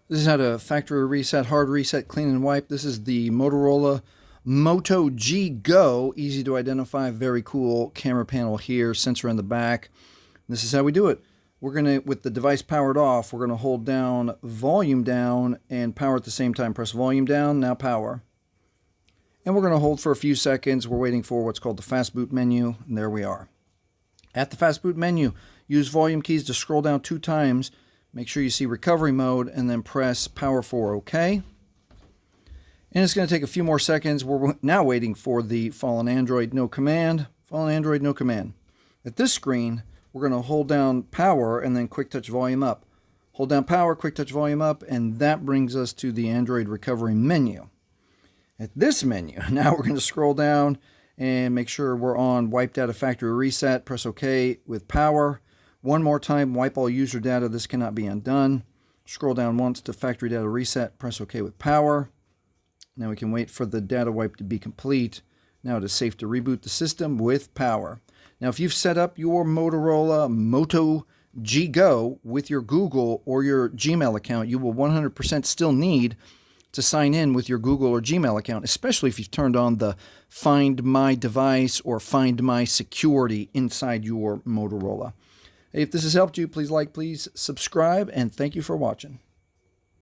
This is how to factory reset, hard reset, clean and wipe. This is the Motorola Moto G Go. Easy to identify, very cool camera panel here, sensor in the back. This is how we do it. We're going to, with the device powered off, we're going to hold down volume down and power at the same time. Press volume down, now power. And we're going to hold for a few seconds. We're waiting for what's called the fast boot menu, and there we are. At the fast boot menu, use volume keys to scroll down 2 times. Make sure you see recovery mode and then press power for OK. And it's going to take a few more seconds. We're now waiting for the fallen Android no command. Fallen Android no command. At this screen, we're going to hold down power and then quick touch volume up. Hold down power, quick touch volume up, and that brings us to the Android recovery menu. At this menu, now we're going to scroll down and make sure we're on wipe data factory reset. Press OK with power. One more time, wipe all user data. This cannot be undone. Scroll down once to factory data reset. Press OK with power. Now we can wait for the data wipe to be complete. Now it is safe to reboot the system with power. Now if you've set up your Motorola Moto G Go with your Google or your Gmail account, you will 100% still need to sign in with your Google or Gmail account, especially if you've turned on the Find My Device or Find My Security inside your Motorola. Hey, if this has helped you, please like, please subscribe, and thank you for watching.